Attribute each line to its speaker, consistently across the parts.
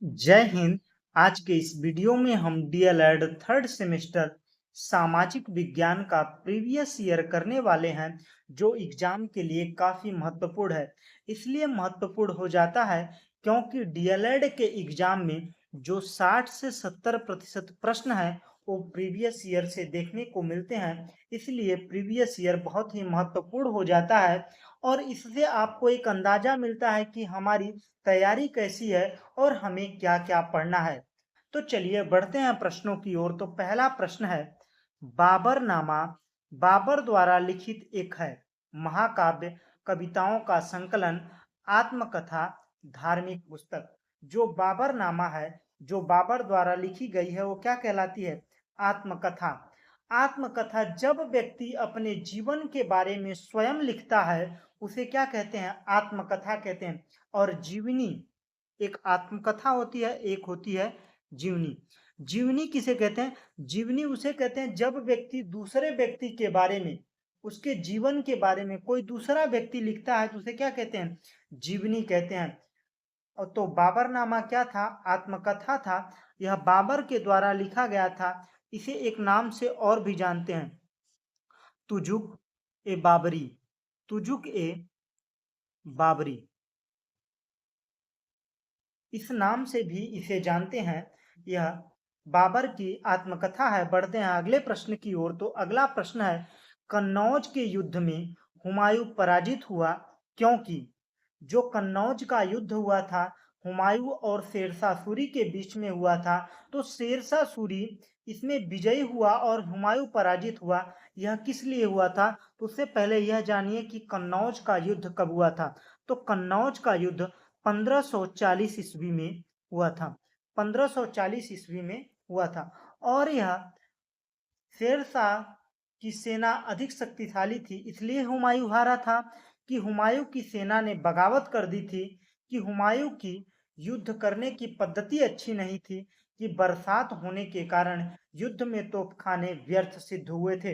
Speaker 1: जय हिंद। आज के इस वीडियो में हम डीएलएड थर्ड सेमेस्टर सामाजिक विज्ञान का प्रीवियस ईयर करने वाले हैं, जो एग्जाम के लिए काफ़ी महत्वपूर्ण है। इसलिए महत्वपूर्ण हो जाता है क्योंकि डीएलएड के एग्जाम में जो 60 से 70% प्रश्न है वो प्रीवियस ईयर से देखने को मिलते हैं। इसलिए प्रीवियस ईयर बहुत ही महत्वपूर्ण हो जाता है और इससे आपको एक अंदाजा मिलता है कि हमारी तैयारी कैसी है और हमें क्या-क्या पढ़ना है। तो चलिए बढ़ते हैं प्रश्नों की ओर। तो पहला प्रश्न है, बाबरनामा बाबर द्वारा लिखित एक है, महाकाव्य, कविताओं का संकलन, आत्मकथा, धार्मिक पुस्तक। जो बाबरनामा है, जो बाबर द्वारा लिखी गई है, वो क्या कहलाती है? आत्मकथा। आत्मकथा जब व्यक्ति अपने जीवन के बारे में स्वयं लिखता है, उसे क्या कहते हैं? आत्मकथा कहते हैं। और जीवनी, एक आत्मकथा होती है, एक होती है जीवनी। जीवनी किसे कहते हैं? जीवनी उसे कहते हैं जब व्यक्ति दूसरे व्यक्ति के बारे में, उसके जीवन के बारे में कोई दूसरा व्यक्ति लिखता है तो उसे क्या कहते हैं? जीवनी कहते हैं। और तो बाबरनामा क्या था? आत्मकथा था। यह बाबर के द्वारा लिखा गया था। इसे एक नाम से और भी जानते हैं, तुजुक ए बाबरी। तुजुक ए बाबरी, इस नाम से भी इसे जानते हैं। यह बाबर की आत्मकथा है। बढ़ते हैं अगले प्रश्न की ओर। तो अगला प्रश्न है, कन्नौज के युद्ध में हुमायूं पराजित हुआ क्योंकि? जो कन्नौज का युद्ध हुआ था, हुमायूं और शेरशाह सूरी के बीच में हुआ था, तो शेरशाह सूरी इसमें विजयी हुआ और हुमायूं पराजित हुआ। यह किस लिए हुआ था? तो उससे पहले यह जानिए कि कन्नौज का युद्ध कब हुआ था। तो कन्नौज का युद्ध 1540 ईस्वी में हुआ था। 1540 ईस्वी में हुआ था। और यह शेरशाह की सेना अधिक शक्तिशाली थी, इसलिए हुमायूं हारा था कि हुमायूं की सेना ने बगावत कर दी थी, कि हुमायूं की युद्ध करने की पद्धति अच्छी नहीं थी, कि बरसात होने के कारण युद्ध में तोपखाने व्यर्थ सिद्ध हुए थे।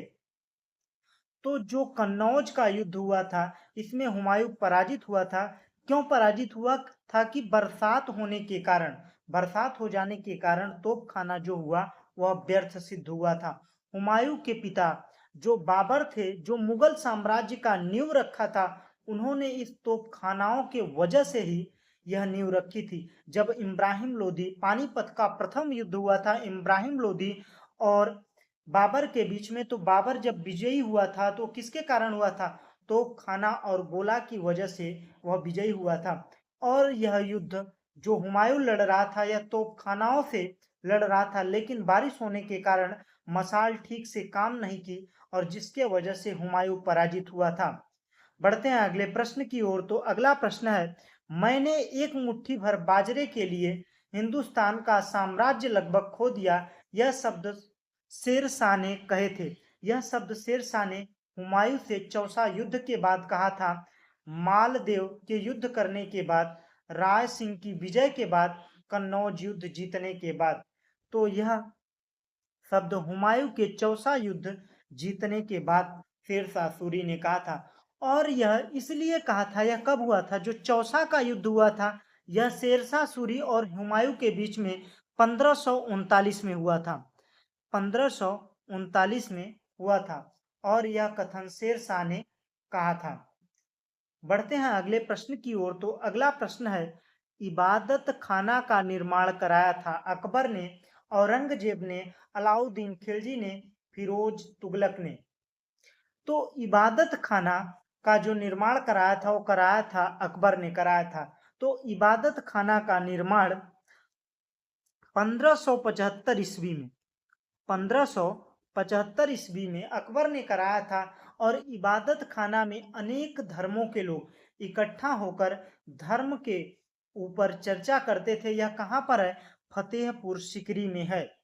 Speaker 1: तो जो कन्नौज का युद्ध हुआ था, इसमें हुमायूं पराजित हुआ था। क्यों पराजित हुआ था? कि बरसात होने के कारण, बरसात हो जाने के कारण तोपखाना जो हुआ वह व्यर्थ सिद्ध हुआ था। हुमायूं के पिता जो बाबर थे, जो मुगल साम्राज्य का नींव रखा था, उन्होंने इस तोपखानाओं के वजह से ही यह नींव रखी थी। जब इब्राहिम लोदी, पानीपत का प्रथम युद्ध हुआ था इब्राहिम लोदी और बाबर के बीच में, तो बाबर जब विजयी हुआ था तो किसके कारण हुआ था? तोपखाना और गोला की वजह से वह विजयी हुआ था। और यह युद्ध जो हुमायूं लड़ रहा था, यह तोपखानाओं से लड़ रहा था, लेकिन बारिश होने के कारण मसाल ठीक से काम नहीं की और जिसके वजह से हुमायूं पराजित हुआ था। बढ़ते हैं अगले प्रश्न की ओर। तो अगला प्रश्न है, मैंने एक मुट्ठी भर बाजरे के लिए हिंदुस्तान का साम्राज्य लगभग खो दिया, यह शब्द शेरशाह ने कहे थे। यह शब्द शेरशाह ने हुमायूं से चौसा युद्ध के बाद कहा था। मालदेव के युद्ध करने के बाद, राय सिंह की विजय के बाद, कन्नौज युद्ध जीतने के बाद। तो यह शब्द हुमायूं के चौसा युद्ध जीतने के बाद शेरशाह सूरी ने कहा था। और यह इसलिए कहा था, यह कब हुआ था? जो चौसा का युद्ध हुआ था, यह शेरशाह सूरी और हुमायूं के बीच में 1539 में हुआ था। 1539 में हुआ था और यह कथन शेरशाह ने कहा था। बढ़ते हैं अगले प्रश्न की ओर। तो अगला प्रश्न है, इबादत खाना का निर्माण कराया था अकबर ने, औरंगजेब ने, अलाउद्दीन खिलजी ने, फिरोज तुगलक ने। तो इबादत खाना का जो निर्माण कराया था वो कराया था अकबर ने कराया था। तो इबादत खाना का निर्माण 1575 ईस्वी में, 1575 ईस्वी में अकबर ने कराया था। और इबादत खाना में अनेक धर्मों के लोग इकट्ठा होकर धर्म के ऊपर चर्चा करते थे। यह कहाँ पर है? फतेहपुर सिकरी में है।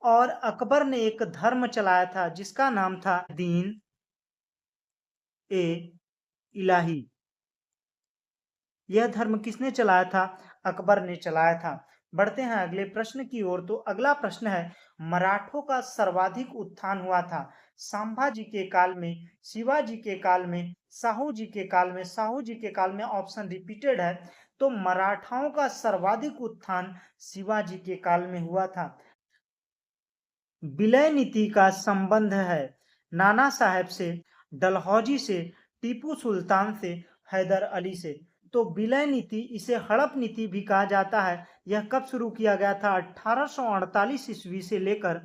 Speaker 1: और अकबर ने एक धर्म चलाया था जिसका नाम था दीन ए इलाही। यह धर्म किसने चलाया था? अकबर ने चलाया था। बढ़ते हैं अगले प्रश्न की ओर। तो अगला प्रश्न है, मराठों का सर्वाधिक उत्थान हुआ था संभाजी के काल में, शिवाजी के काल में, साहू जी के काल में। साहू जी के काल में ऑप्शन रिपीटेड है, तो मराठाओं का सर्वाधिक उत्थान शिवाजी के काल में हुआ था। विलय नीति का संबंध है नाना साहेब से, डलहौजी से, टीपू सुल्तान से, हैदर अली से। तो विलय नीति, इसे हड़प नीति भी कहा जाता है। यह कब शुरू किया गया था? 1848 ईस्वी से लेकर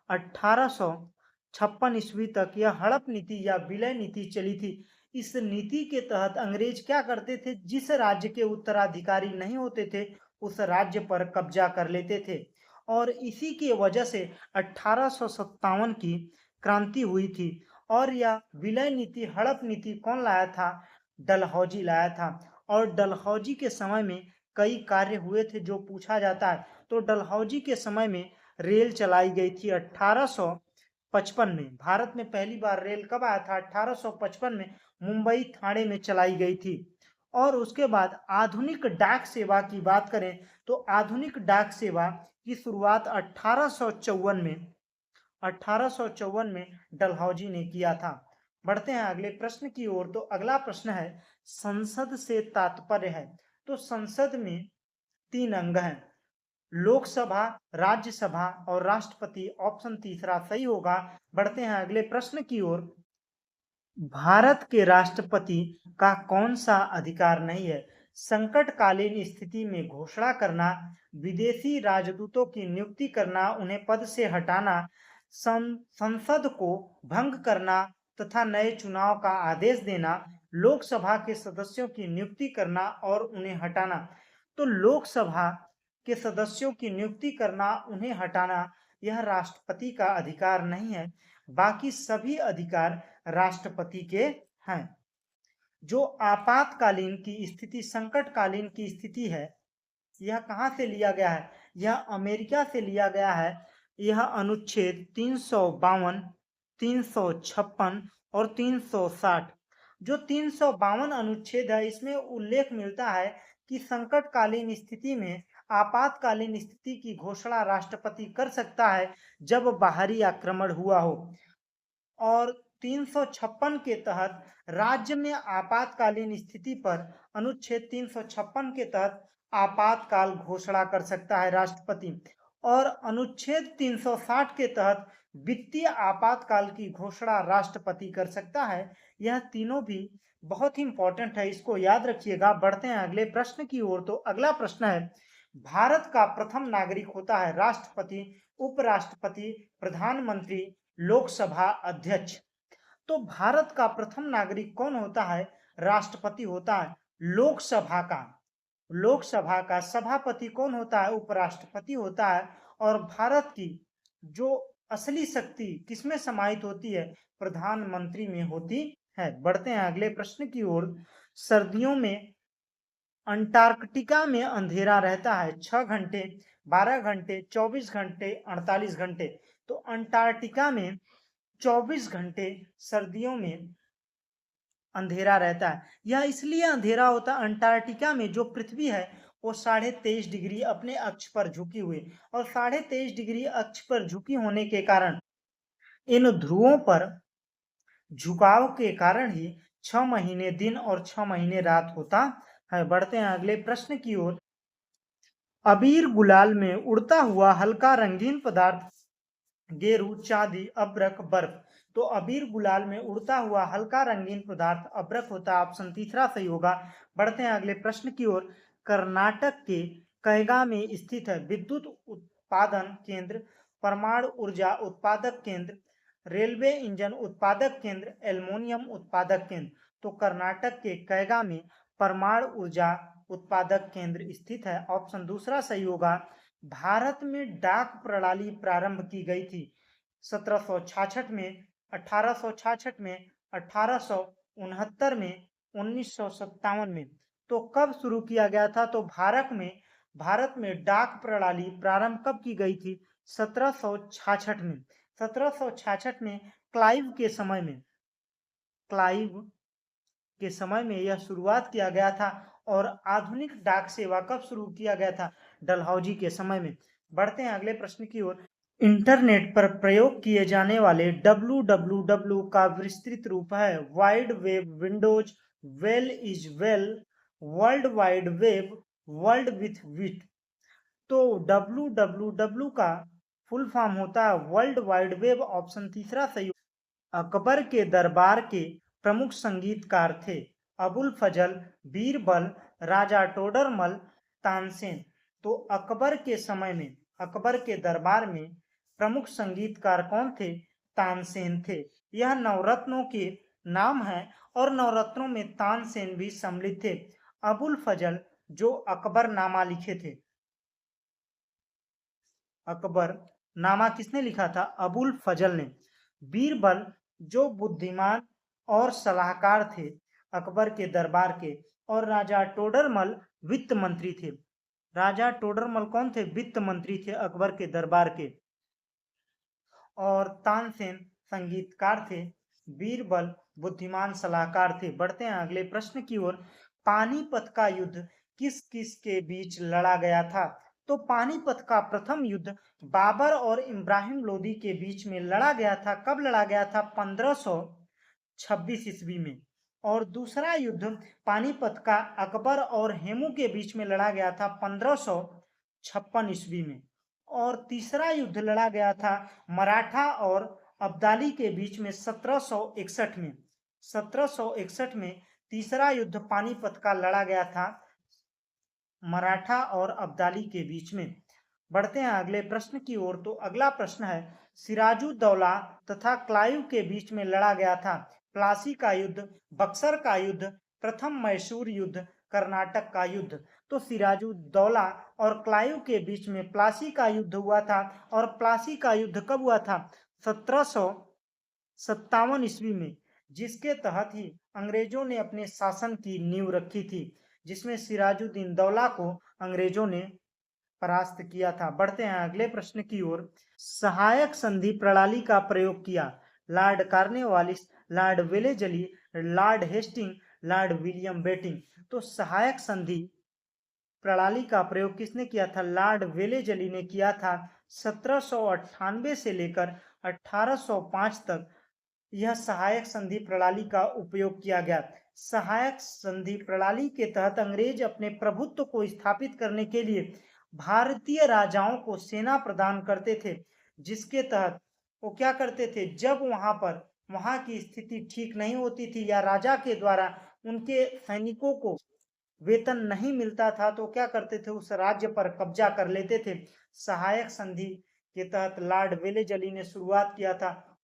Speaker 1: 1856 ईस्वी तक यह हड़प नीति या विलय नीति चली थी। इस नीति के तहत अंग्रेज क्या करते थे? जिस राज्य के उत्तराधिकारी नहीं होते थे, उस राज्य पर कब्जा कर लेते थे। और इसी की वजह से 1857 की क्रांति हुई थी। और यह विलय नीति, हड़प नीति कौन लाया था? डलहौजी लाया था। और डलहौजी के समय में कई कार्य हुए थे जो पूछा जाता है। तो डलहौजी के समय में रेल चलाई गई थी 1855 में। भारत में पहली बार रेल कब आया था? 1855 में मुंबई थाने में चलाई गई थी। और उसके बाद आधुनिक डाक सेवा की बात करें तो आधुनिक डाक सेवा की शुरुआत 1854 में डलहौजी ने किया था। बढ़ते हैं अगले प्रश्न की ओर। तो अगला प्रश्न है, संसद से तात्पर्य है। तो संसद में 3 अंग हैं, लोकसभा, राज्यसभा और राष्ट्रपति। ऑप्शन तीसरा सही होगा। बढ़ते हैं अगले प्रश्न की ओर। भारत के राष्ट्रपति का कौन सा अधिकार नहीं है? संकटकालीन स्थिति में घोषणा करना, विदेशी राजदूतों की नियुक्ति करना, उन्हें पद से हटाना, संसद को भंग करना तथा नए चुनाव का आदेश देना, लोकसभा के सदस्यों की नियुक्ति करना और उन्हें हटाना। तो लोकसभा के सदस्यों की नियुक्ति करना, उन्हें हटाना, यह राष्ट्रपति का अधिकार नहीं है। बाकी सभी अधिकार राष्ट्रपति के हैं। जो आपातकालीन की स्थिति, संकटकालीन की स्थिति है, यह कहां से लिया गया है? यह अमेरिका से लिया गया है। यह अनुच्छेद 352, 356 और 360। जो 352 अनुच्छेद है, इसमें उल्लेख मिलता है कि संकटकालीन स्थिति में, आपातकालीन स्थिति की घोषणा राष्ट्रपति कर सकता है जब बाहरी आक्रमण हुआ हो। और 356 के तहत राज्य में आपातकालीन स्थिति पर अनुच्छेद 356 के तहत आपातकाल घोषणा कर सकता है राष्ट्रपति। और अनुच्छेद 360 के तहत वित्तीय आपातकाल की घोषणा राष्ट्रपति कर सकता है। यह तीनों भी बहुत ही इंपॉर्टेंट है, इसको याद रखिएगा। बढ़ते हैं अगले प्रश्न की ओर। तो अगला प्रश्न है, भारत का प्रथम नागरिक होता है राष्ट्रपति, उपराष्ट्रपति, प्रधानमंत्री, लोकसभा अध्यक्ष। तो भारत का प्रथम नागरिक कौन होता है? राष्ट्रपति होता है। लोकसभा का सभापति कौन होता है? उपराष्ट्रपति होता है। और भारत की जो असली शक्ति किसमें समाहित होती है? प्रधानमंत्री में होती है। बढ़ते हैं अगले प्रश्न की ओर। सर्दियों में अंटार्कटिका में अंधेरा रहता है 6 घंटे, 12 घंटे, 24 घंटे, 48 घंटे। तो अंटार्कटिका में 24 घंटे सर्दियों में अंधेरा रहता है। यह इसलिए अंधेरा होता है, अंटार्कटिका में जो पृथ्वी है वो 23.5 डिग्री अपने अक्ष पर झुकी हुई, और 23.5 डिग्री अक्ष पर झुकी होने के कारण इन ध्रुवों पर झुकाव के कारण ही 6 महीने दिन और 6 महीने रात होता है। बढ़ते हैं अगले प्रश्न की ओर। अबीर गुलाल में उड़ता हुआ हल्का रंगीन पदार्थ, गेरू, चांदी, अब्रक, बर्फ। तो अबीर गुलाल में उड़ता हुआ हल्का रंगीन पदार्थ अब्रक होता है। ऑप्शन तीसरा सही होगा। बढ़ते हैं अगले प्रश्न की ओर। कर्नाटक के कैगा में स्थित है विद्युत उत्पादन केंद्र, परमाणु ऊर्जा उत्पादक केंद्र, रेलवे इंजन उत्पादक केंद्र, एल्युमिनियम उत्पादक केंद्र। तो कर्नाटक के कैगा में परमाणु ऊर्जा उत्पादक केंद्र स्थित है। ऑप्शन दूसरा सही होगा। भारत में डाक प्रणाली प्रारंभ की गई थी 1766 में, 1866 में, 1869 में, 1957 में। तो कब शुरू किया गया था? तो भारत में डाक प्रणाली प्रारंभ कब की गई थी? 1766 में। 1766 में क्लाइव के समय में यह शुरुआत किया गया था। और आधुनिक डाक सेवा कब शुरू किया गया था? डलहौजी के समय में। बढ़ते हैं अगले प्रश्न की ओर। इंटरनेट पर प्रयोग किए जाने वाले www का विस्तृत रूप है wide web, Windows, well is well, world wide web, world with wit. तो WWW का फुल फॉर्म होता है वर्ल्ड वाइड वेब। ऑप्शन तीसरा सही। अकबर के दरबार के प्रमुख संगीतकार थे अबुल फजल, बीरबल, राजा टोडरमल, तानसेन। तो अकबर के समय में, अकबर के दरबार में प्रमुख संगीतकार कौन थे? तानसेन थे। यह नवरत्नों के नाम है और नवरत्नों में तानसेन भी सम्मिलित थे। अबुल फजल जो अकबरनामा लिखे थे, अकबर नामा किसने लिखा था? अबुल फजल ने। बीरबल जो बुद्धिमान और सलाहकार थे अकबर के दरबार के। और राजा टोडरमल वित्त मंत्री थे। राजा टोडरमल कौन थे? वित्त मंत्री थे अकबर के दरबार के। और तानसेन संगीतकार थे। बीरबल बुद्धिमान सलाहकार थे। बढ़ते हैं अगले प्रश्न की ओर। पानीपत का युद्ध किस किस के बीच लड़ा गया था? तो पानीपत का प्रथम युद्ध बाबर और इब्राहिम लोदी के बीच में लड़ा गया था। कब लड़ा गया था? 1526 ईस्वी में। और दूसरा युद्ध पानीपत का अकबर और हेमू के बीच में लड़ा गया था 1556 ईस्वी में। और तीसरा युद्ध लड़ा गया था मराठा और अब्दाली के बीच में 1761 में। 1761 में तीसरा युद्ध पानीपत का लड़ा गया था मराठा और अब्दाली के बीच में। बढ़ते हैं अगले प्रश्न की ओर। तो अगला प्रश्न है सिराजुद्दौला तथा क्लाइव के बीच में लड़ा गया था प्लासी का युद्ध, बक्सर का युद्ध, प्रथम मैसूर युद्ध, कर्नाटक का युद्ध। तो सिराजुद्दौला और क्लाइव के बीच में प्लासी का युद्ध हुआ था। और प्लासी का युद्ध कब हुआ था? 1757 ईस्वी में, जिसके तहत ही अंग्रेजों ने अपने शासन की नींव रखी थी, जिसमें सिराजुद्दीन दौला को अंग्रेजों ने परास्त किया था। बढ़ते हैं अगले प्रश्न की ओर। सहायक संधि प्रणाली का प्रयोग किया Lord Cornwallis, Lord Wellesley, Lord Hasting, Lord William Bentinck. तो सहायक संधि प्रणाली का प्रयोग किसने किया था? लॉर्ड वेलेजली ने किया था। 1798 से लेकर 1805 तक यह सहायक संधि प्रणाली का उपयोग किया गया। सहायक संधि प्रणाली के तहत अंग्रेज अपने प्रभुत्व को स्थापित करने के लिए भारतीय राजाओं को सेना प्रदान करते थे, जिसके तहत वो क्या करते थे? जब वहां की स्थिति ठीक नहीं होती थी या राजा के द्वारा उनके सैनिकों को वेतन नहीं मिलता था, तो क्या करते थे? उस राज्य पर कब्जा कर लेते थे। सहायक संधि के तहत लॉर्ड वेलेजली ने शुरुआत किया था।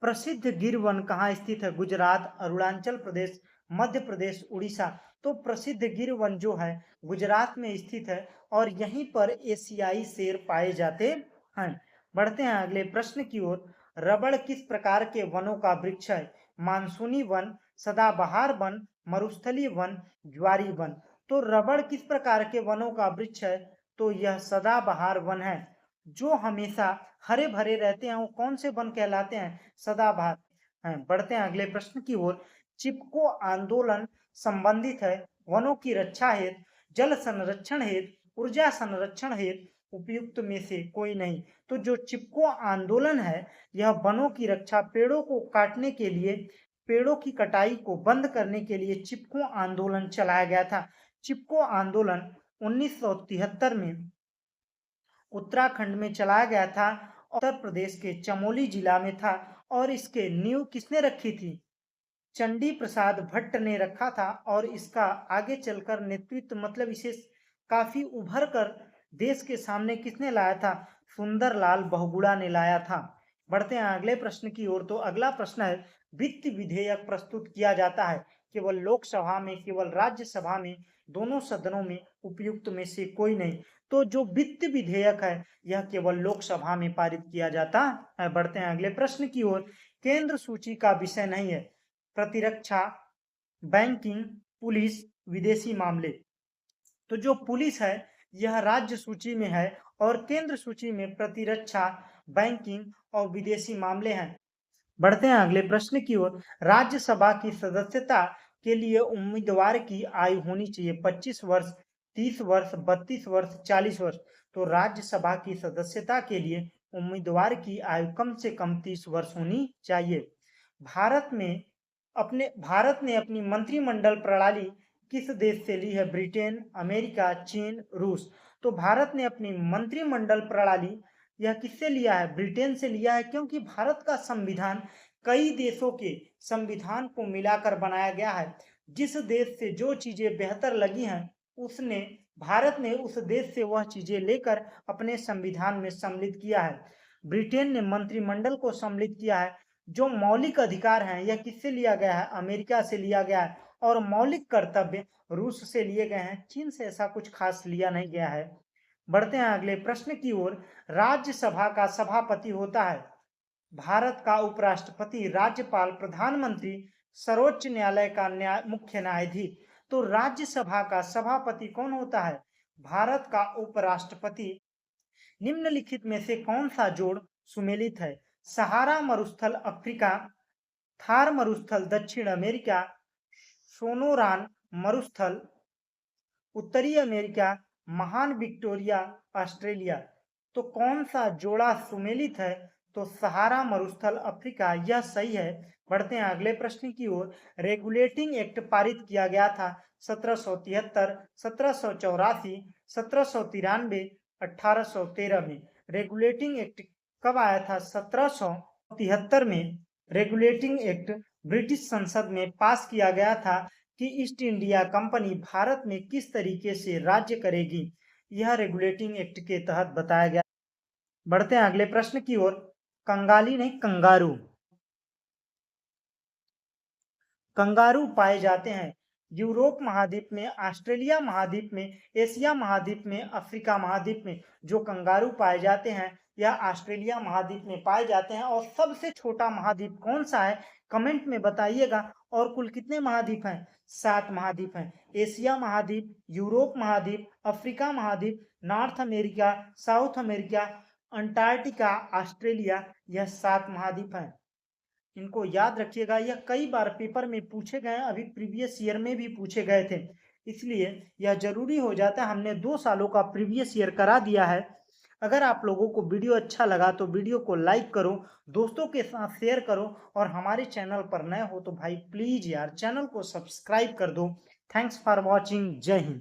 Speaker 1: प्रसिद्ध गिर वन कहाँ स्थित है? गुजरात, अरुणाचल प्रदेश, मध्य प्रदेश, उड़ीसा। तो प्रसिद्ध गिर वन जो है गुजरात में स्थित है और यहीं पर एशियाई शेर पाए जाते हैं। बढ़ते हैं अगले प्रश्न की ओर। रबड़ किस प्रकार के वनों का वृक्ष है? मानसूनी वन, सदाबहार वन, मरुस्थलीय वन, ज्वारी वन। तो रबड़ किस प्रकार के वनों का वृक्ष है? तो यह सदाबहार वन है। जो हमेशा हरे भरे रहते हैं वो कौन से वन कहलाते हैं? सदाबहार हैं। बढ़ते हैं अगले प्रश्न की ओर। चिपको आंदोलन संबंधित है वनों की रक्षा हेतु, जल संरक्षण हेतु, ऊर्जा संरक्षण हेतु उपयुक्त में से कोई नहीं। तो जो चिपको आंदोलन है यह वनों की रक्षा, पेड़ों को काटने के लिए, पेड़ों की कटाई को बंद करने के लिए चिपको आंदोलन चलाया गया था। चिपको आंदोलन 1973 में उत्तराखंड में चलाया गया था। उत्तर प्रदेश के चमोली जिला में था और इसके नींव किसने रखी थी? चंडी प्रसाद भट्ट ने रखा था। और इसका आगे चलकर नेतृत्व, मतलब इसे काफी उभर कर देश के सामने किसने लाया था? सुंदरलाल बहुगुणा ने लाया था। बढ़ते हैं अगले प्रश्न की ओर। तो अगला प्रश्न है वित्त विधेयक प्रस्तुत किया जाता है केवल लोकसभा में, केवल राज्यसभा में, दोनों सदनों में उपयुक्त में से कोई नहीं। तो जो वित्त विधेयक है यह केवल लोकसभा में पारित किया जाता है। बढ़ते हैं अगले प्रश्न की ओर। केंद्र सूची का विषय नहीं है प्रतिरक्षा, बैंकिंग, पुलिस, विदेशी मामले। तो जो पुलिस है यह राज्य सूची में है और केंद्र सूची में प्रतिरक्षा, बैंकिंग और विदेशी मामले हैं। बढ़ते हैं अगले प्रश्न की ओर। राज्यसभा की सदस्यता के लिए उम्मीदवार की आयु होनी चाहिए 25 वर्ष, 30 वर्ष, 32 वर्ष, 40 वर्ष। तो राज्यसभा की सदस्यता के लिए उम्मीदवार की आयु कम से कम 30 वर्ष होनी चाहिए। भारत ने अपनी मंत्रिमंडल प्रणाली किस देश से ली है? ब्रिटेन, अमेरिका, चीन, रूस। तो भारत ने अपनी मंत्रिमंडल प्रणाली यह किससे लिया है? ब्रिटेन से लिया है, क्योंकि भारत का संविधान कई देशों के संविधान को मिलाकर बनाया गया है। जिस देश से जो चीजें बेहतर लगी हैं उसने भारत ने उस देश से वह चीजें लेकर अपने संविधान में सम्मिलित किया है। ब्रिटेन ने मंत्रिमंडल को सम्मिलित किया है। जो मौलिक अधिकार हैं यह किससे लिया गया है? अमेरिका से लिया गया है। और मौलिक कर्तव्य रूस से लिए गए हैं। चीन से ऐसा कुछ खास लिया नहीं गया है। बढ़ते हैं अगले प्रश्न की ओर। राज्यसभा का सभापति होता है भारत का उपराष्ट्रपति, राज्यपाल, प्रधानमंत्री, सर्वोच्च न्यायालय का मुख्य न्यायाधीश। तो राज्यसभा का सभापति कौन होता है? भारत का उपराष्ट्रपति। निम्नलिखित में से कौन सा जोड़ सुमेलित है? सहारा मरुस्थल अफ्रीका, थार मरुस्थल दक्षिण अमेरिका, सोनोरान मरुस्थल उत्तरी अमेरिका, महान विक्टोरिया ऑस्ट्रेलिया। तो कौन सा जोड़ा सुमेलित है? तो सहारा मरुस्थल अफ्रीका, यह सही है। बढ़ते हैं अगले प्रश्न की ओर। रेगुलेटिंग एक्ट पारित किया गया था 1773, 1784, 1793, 1813 में। रेगुलेटिंग एक्ट कब आया था? 1773 में रेगुलेटिंग एक्ट ब्रिटिश संसद में पास किया गया था कि ईस्ट इंडिया कंपनी भारत में किस तरीके से राज्य करेगी, यह रेगुलेटिंग एक्ट के तहत बताया गया। बढ़ते हैं अगले प्रश्न की ओर। कंगाली नहीं, कंगारू। कंगारू पाए जाते हैं यूरोप महाद्वीप में, ऑस्ट्रेलिया महाद्वीप में, एशिया महाद्वीप में, अफ्रीका महाद्वीप में। जो कंगारू पाए जाते हैं यह ऑस्ट्रेलिया महाद्वीप में पाए जाते हैं। और सबसे छोटा महाद्वीप कौन सा है? कमेंट में बताइएगा। और कुल कितने महाद्वीप हैं? 7 महाद्वीप हैं। एशिया महाद्वीप, यूरोप महाद्वीप, अफ्रीका महाद्वीप, north America, south America, Antarctica, Australia, यह 7 महाद्वीप हैं। इनको याद रखिएगा। यह कई बार पेपर में पूछे गए हैं, अभी प्रीवियस ईयर में भी पूछे गए थे, इसलिए यह जरूरी हो जाता है। हमने 2 सालों का प्रीवियस ईयर करा दिया है। अगर आप लोगों को वीडियो अच्छा लगा तो वीडियो को लाइक करो, दोस्तों के साथ शेयर करो, और हमारे चैनल पर नए हो तो भाई प्लीज यार चैनल को सब्सक्राइब कर दो। Thanks for watching. जय हिंद।